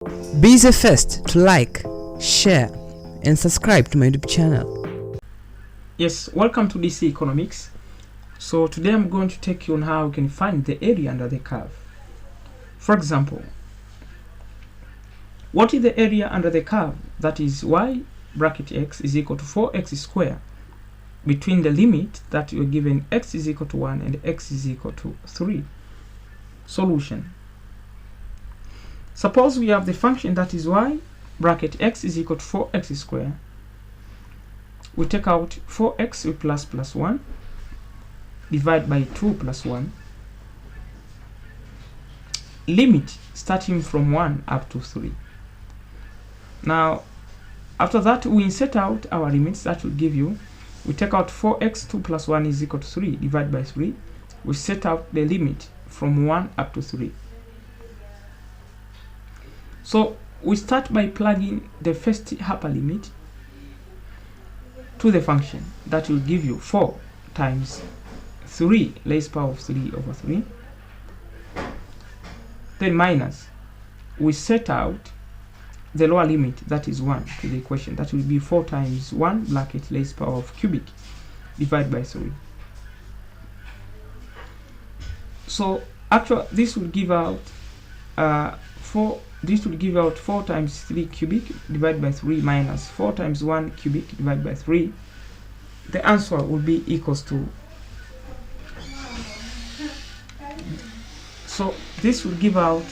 Be the first to like, share, and subscribe to my YouTube channel. Yes, welcome to DC Economics. So today I'm going to take you on how you can find the area under the curve. For example, what is the area under the curve? That is y bracket x is equal to 4x squared between the limit that you're given x is equal to 1 and x is equal to 3. Solution. Suppose we have the function that is y bracket x is equal to 4x squared. We take out 4x with plus 1, divide by 2 plus 1. Limit starting from 1 up to 3. Now, after that, we insert out our limits. That will give you, we take out 4x, 2 plus 1 is equal to 3, divide by 3. We set out the limit from 1 up to 3. So, we start by plugging the first upper limit to the function. That will give you 4 times 3 raised power of 3 over 3. Then minus, we set out the lower limit, that is 1, to the equation. That will be 4 times 1 bracket raised power of cubic divided by 3. So actually this will give out 4 times 3 cubic divided by 3 minus 4 times 1 cubic divided by 3. The answer will be equals to, so this will give out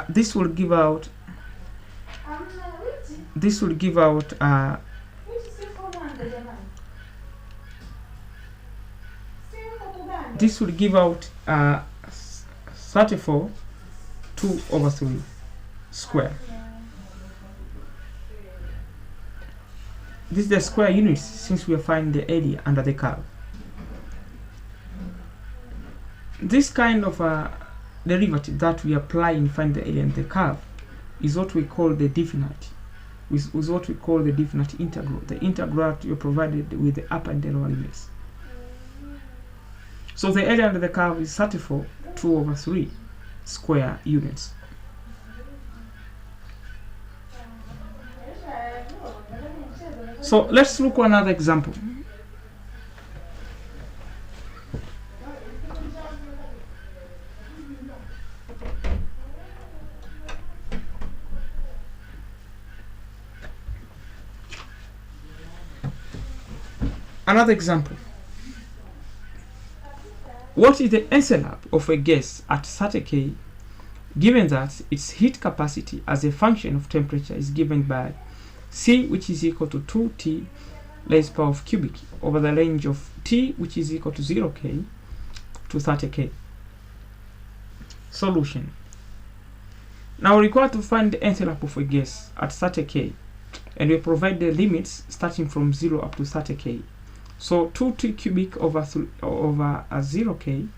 this will give out this will give out 34 2 over 3 square. This is the square units since we are finding the area under the curve. This kind of derivative that we apply in find the area under the curve is what we call the definite. Is what we call the definite integral. The integral that you're provided with the upper and the lower limits. So the area under the curve is 34 2 over 3 square units. So let's look at another example. Another example. What is the envelope of a gas at 30 K given that its heat capacity as a function of temperature is given by C, which is equal to 2T raised power of cubic over the range of T, which is equal to 0K to 30K. Solution. Now we're required to find the enthalpy of a gas at 30K, and we provide the limits starting from 0 up to 30K. So 2T cubic over 0K,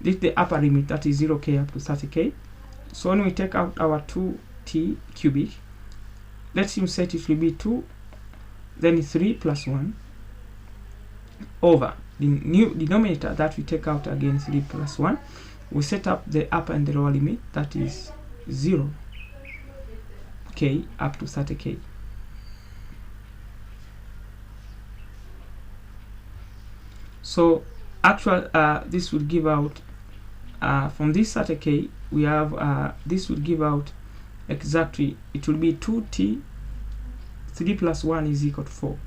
this is the upper limit, that is 0K up to 30K. So when we take out our 2T cubic, let's insert it will be 2, then 3 plus 1 over the new denominator that we take out again 3 plus 1. We set up the upper and the lower limit, that is 0K up to 30K. So actual this will give out from this 30K we have this will give out exactly, it will be 2T 3 plus 1 is equal to 4.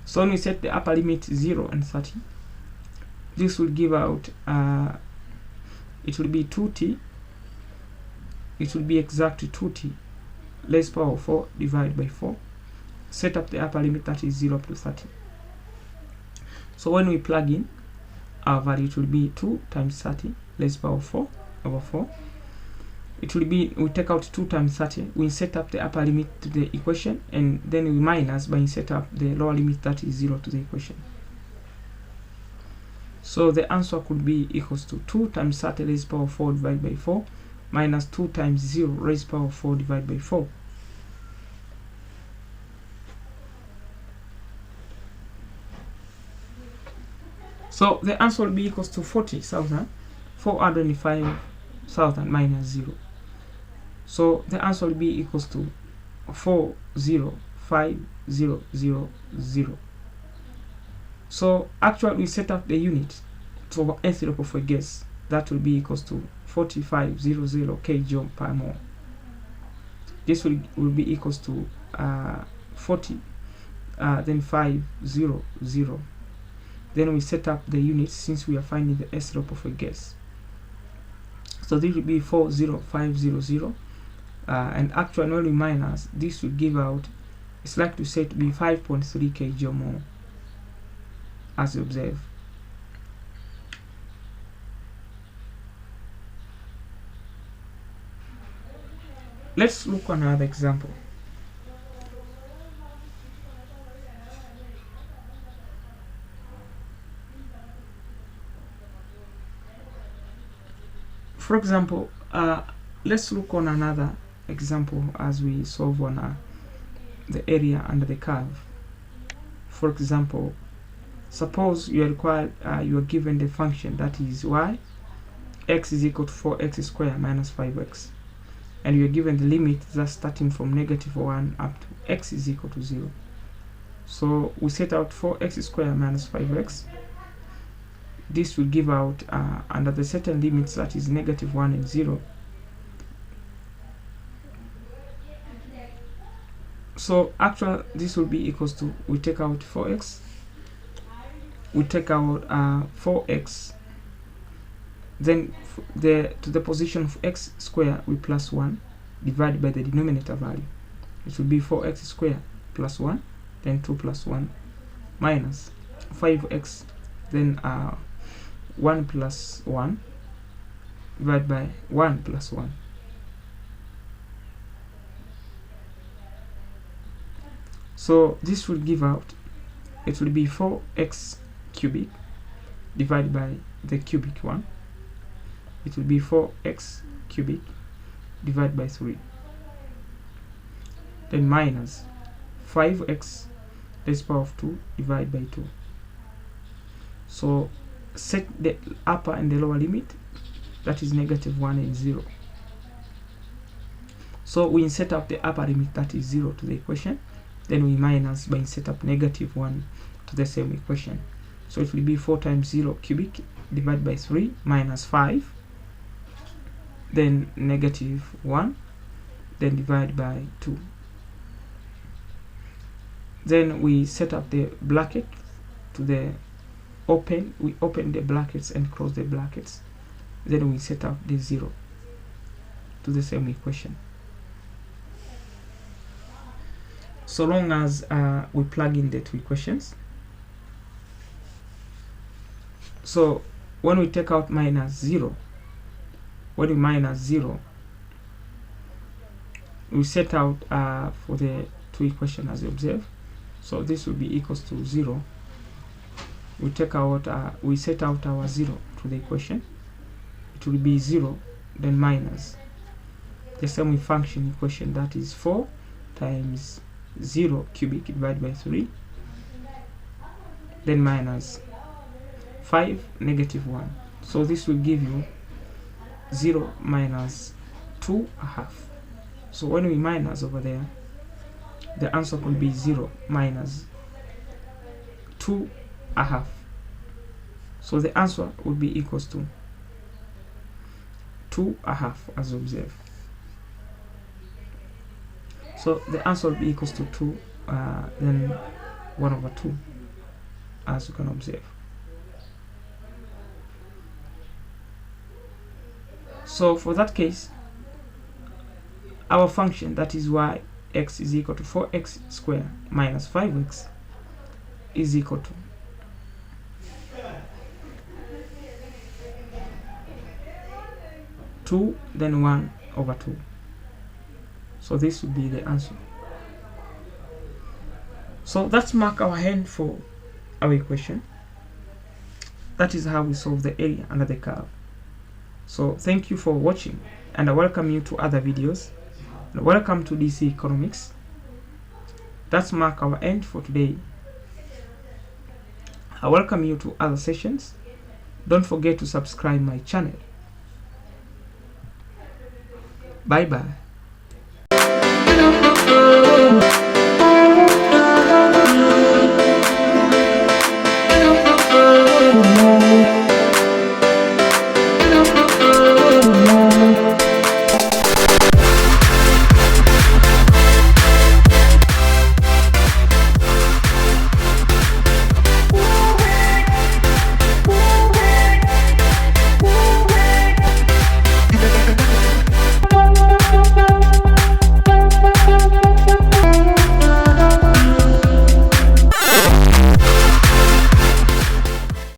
So when we set the upper limit 0 and 30, this will give out it will be 2T, it will be exactly 2T raised power of 4 divided by 4. Set up the upper limit, that is 0 up to 30. So when we plug in our value, it will be 2 times 30 raised power of 4 over 4. It will be, we take out 2 times 30, we set up the upper limit to the equation, and then we minus by set up the lower limit, that is 0 to the equation. So the answer could be equals to 2 times 30 raised power of 4 divided by 4 minus 2 times 0 raised power of 4 divided by 4. So the answer will be equals to 40,000 405,000 minus 0. So the answer will be equals to 405,000. So actually we set up the unit for enthalpy of a gas. That will be equals to 4500 kJ per mole. This will be equals to 40 then 500. Then we set up the units since we are finding the enthalpy of a gas. So this will be 40500, and actually when we minus, this will give out, it's like to say to be 5.3 kJ mole, as you observe. Let's look at another example. For example, let's look on another example as we solve on the area under the curve. For example, suppose you are required, you are given the function that is y, x is equal to 4x squared minus 5x, and you are given the limit that's starting from -1 up to x is equal to 0. So we set out 4x squared minus 5x. This will give out under the certain limits, that is -1 and 0. So actually this will be equals to, we take out 4x, we take out 4x, then to the position of x squared we plus 1 divided by the denominator value. It will be 4x squared plus 1, then 2 plus 1 minus 5x, then 1 plus 1 divided by 1 plus 1. So this will give out, it will be 4x cubic divided by the cubic 1. It will be 4x cubic divided by 3. Then minus 5x raised to the power of 2 divided by 2. So set the upper and the lower limit, that is -1 and 0. So we insert up the upper limit, that is 0, to the equation. Then we minus by insert up -1 to the same equation. So it will be 4 times 0 cubic divided by 3 minus 5, then -1, then divide by 2. Then we set up the bracket to the open, we open the brackets and close the brackets. Then we set up the 0 to the same equation. So long as we plug in the two equations. So when we take out -0, when we -0, we set out for the two equations as you observe. So this will be equals to 0. We take out, we set out our 0 to the equation. It will be 0, then minus the same function equation, that is 4 times 0 cubic divided by 3, then minus 5 -1. So this will give you 0 minus 2/2. So when we minus over there, the answer could be 0 minus 2/2. So the answer would be equals to 2/2 as observed. So the answer will be equals to 2, then 1/2, as you can observe. So for that case, our function, that is y x is equal to 4x squared minus 5x, is equal to 2, then 1/2. So this would be the answer. So let's mark our hand for our equation. That is how we solve the area under the curve. So thank you for watching, and I welcome you to other videos. And welcome to DC Economics. That's mark our end for today. I welcome you to other sessions. Don't forget to subscribe my channel. Bye bye.